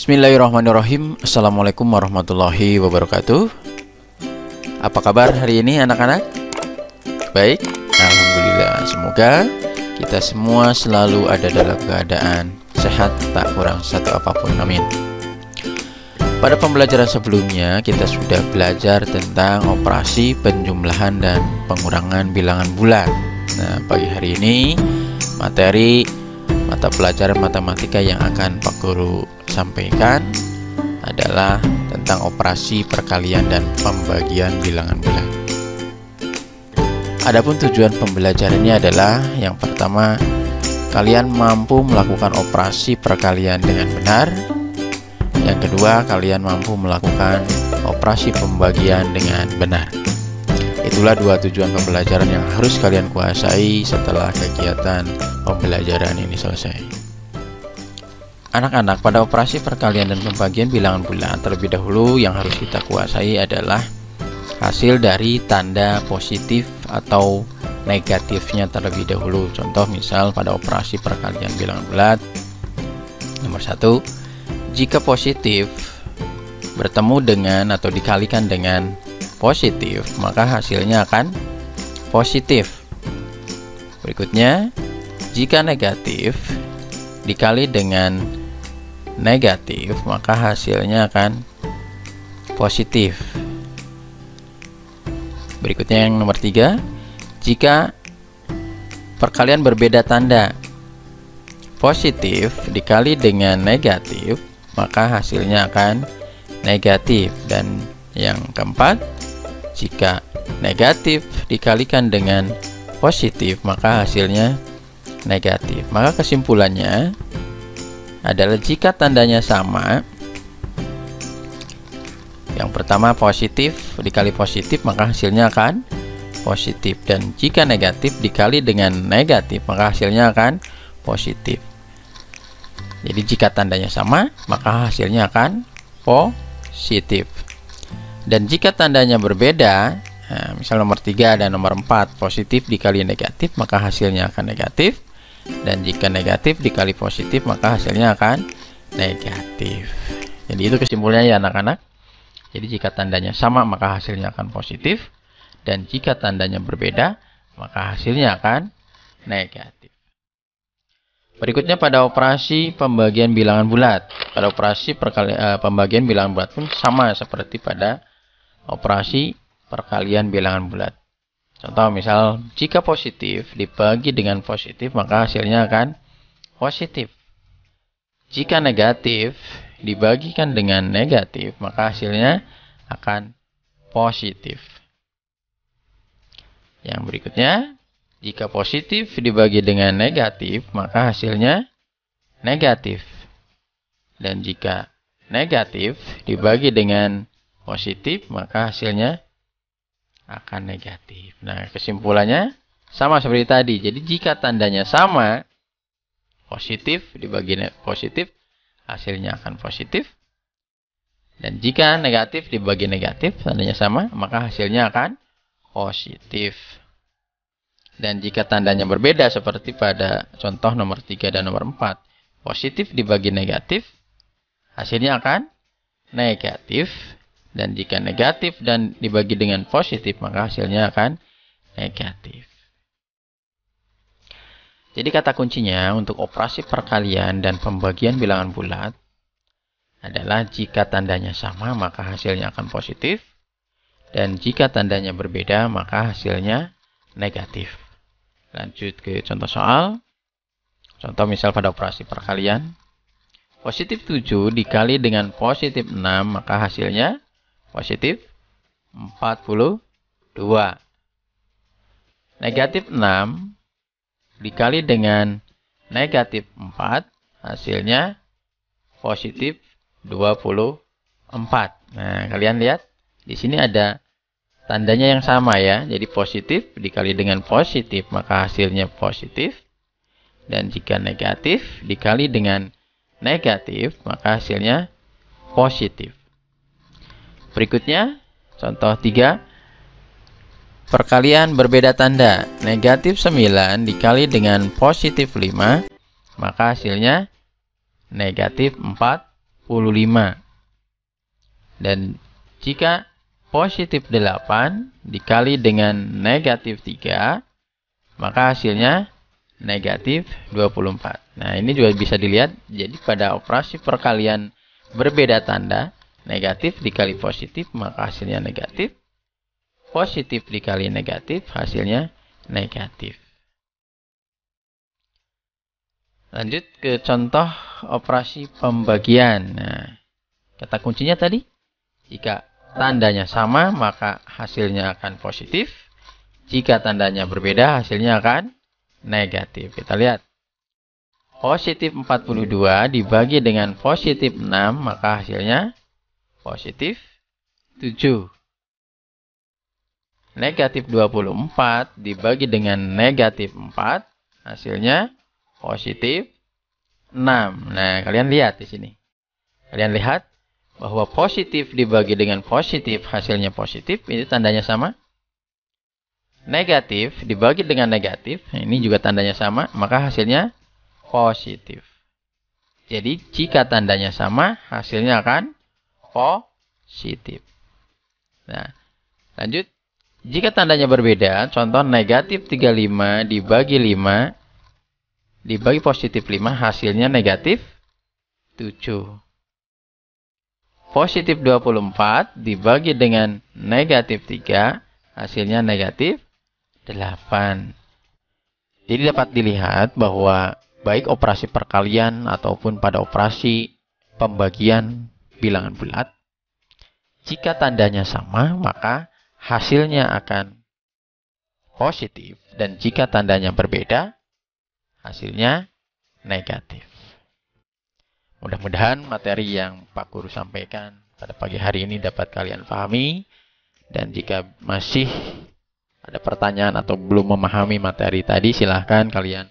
Bismillahirrahmanirrahim. Assalamualaikum warahmatullahi wabarakatuh. Apa kabar hari ini anak-anak? Baik, alhamdulillah. Semoga kita semua selalu ada dalam keadaan sehat, tak kurang satu apapun. Amin. Pada pembelajaran sebelumnya kita sudah belajar tentang operasi penjumlahan dan pengurangan bilangan bulat. Nah, pagi hari ini materi mata pelajaran matematika yang akan Pak Guru sampaikan adalah tentang operasi perkalian dan pembagian bilangan bulat. Adapun tujuan pembelajarannya adalah yang pertama, kalian mampu melakukan operasi perkalian dengan benar. Yang kedua, kalian mampu melakukan operasi pembagian dengan benar. Itulah dua tujuan pembelajaran yang harus kalian kuasai setelah kegiatan pembelajaran ini selesai. Anak-anak, pada operasi perkalian dan pembagian bilangan bulat terlebih dahulu yang harus kita kuasai adalah hasil dari tanda positif atau negatifnya terlebih dahulu. Contoh misal pada operasi perkalian bilangan bulat, nomor 1, jika positif bertemu dengan atau dikalikan dengan positif, maka hasilnya akan positif. Berikutnya, jika negatif dikali dengan negatif, maka hasilnya akan positif. Berikutnya yang nomor 3, jika perkalian berbeda tanda, positif dikali dengan negatif, maka hasilnya akan negatif. Dan yang keempat, jika negatif dikalikan dengan positif, maka hasilnya negatif. Maka kesimpulannya adalah jika tandanya sama, yang pertama positif dikali positif, maka hasilnya akan positif. Dan jika negatif dikali dengan negatif, maka hasilnya akan positif. Jadi jika tandanya sama, maka hasilnya akan positif. Dan jika tandanya berbeda, nah, misal nomor 3 dan nomor 4, positif dikali negatif, maka hasilnya akan negatif. Dan jika negatif dikali positif, maka hasilnya akan negatif. Jadi itu kesimpulannya ya anak-anak. Jadi jika tandanya sama, maka hasilnya akan positif. Dan jika tandanya berbeda, maka hasilnya akan negatif. Berikutnya pada operasi pembagian bilangan bulat. Pada operasi pembagian bilangan bulat pun sama seperti pada operasi perkalian bilangan bulat. Contoh misal, jika positif dibagi dengan positif, maka hasilnya akan positif. Jika negatif dibagikan dengan negatif, maka hasilnya akan positif. Yang berikutnya, jika positif dibagi dengan negatif, maka hasilnya negatif. Dan jika negatif dibagi dengan positif, maka hasilnya akan negatif. Nah, kesimpulannya sama seperti tadi. Jadi jika tandanya sama, positif dibagi positif, hasilnya akan positif. Dan jika negatif dibagi negatif, tandanya sama, maka hasilnya akan positif. Dan jika tandanya berbeda seperti pada contoh nomor 3 dan nomor 4, positif dibagi negatif, hasilnya akan negatif. Dan jika negatif dan dibagi dengan positif, maka hasilnya akan negatif. Jadi kata kuncinya untuk operasi perkalian dan pembagian bilangan bulat adalah jika tandanya sama, maka hasilnya akan positif. Dan jika tandanya berbeda, maka hasilnya negatif. Lanjut ke contoh soal. Contoh misal pada operasi perkalian, positif 7 dikali dengan positif 6, maka hasilnya positif 42. Negatif 6 dikali dengan negatif 4, hasilnya positif 24. Nah, kalian lihat di sini ada tandanya yang sama ya. Jadi positif dikali dengan positif, maka hasilnya positif. Dan jika negatif dikali dengan negatif, maka hasilnya positif. Berikutnya, contoh 3. Perkalian berbeda tanda. Negatif 9 dikali dengan positif 5, maka hasilnya negatif 14. Dan jika positif 8 dikali dengan negatif 3, maka hasilnya negatif 24. Nah, ini juga bisa dilihat. Jadi pada operasi perkalian berbeda tanda, negatif dikali positif, maka hasilnya negatif. Positif dikali negatif, hasilnya negatif. Lanjut ke contoh operasi pembagian. Nah, kata kuncinya tadi, jika tandanya sama, maka hasilnya akan positif. Jika tandanya berbeda, hasilnya akan negatif. Kita lihat. Positif 42 dibagi dengan positif 6, maka hasilnya positif 7. Negatif 24 dibagi dengan negatif 4, hasilnya positif 6. Nah, kalian lihat di sini. Kalian lihat bahwa positif dibagi dengan positif, hasilnya positif. Ini tandanya sama. Negatif dibagi dengan negatif, ini juga tandanya sama, maka hasilnya positif. Jadi, jika tandanya sama, hasilnya akan positif. Nah, lanjut. Jika tandanya berbeda, contoh negatif 35 dibagi 5, dibagi positif 5, hasilnya negatif 7. Positif 24 dibagi dengan negatif 3, hasilnya negatif 8. Jadi dapat dilihat bahwa baik operasi perkalian ataupun pada operasi pembagian bilangan bulat, jika tandanya sama, maka hasilnya akan positif. Dan jika tandanya berbeda, hasilnya negatif. Mudah-mudahan materi yang Pak Guru sampaikan pada pagi hari ini dapat kalian pahami. Dan jika masih ada pertanyaan atau belum memahami materi tadi, silahkan kalian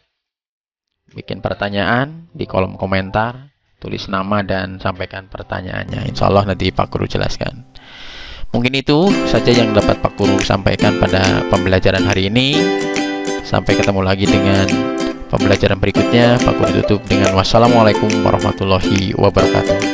bikin pertanyaan di kolom komentar, tulis nama dan sampaikan pertanyaannya. Insya Allah nanti Pak Guru jelaskan. Mungkin itu saja yang dapat Pak Guru sampaikan pada pembelajaran hari ini. Sampai ketemu lagi dengan pembelajaran berikutnya. Pak Guru tutup dengan wassalamualaikum warahmatullahi wabarakatuh.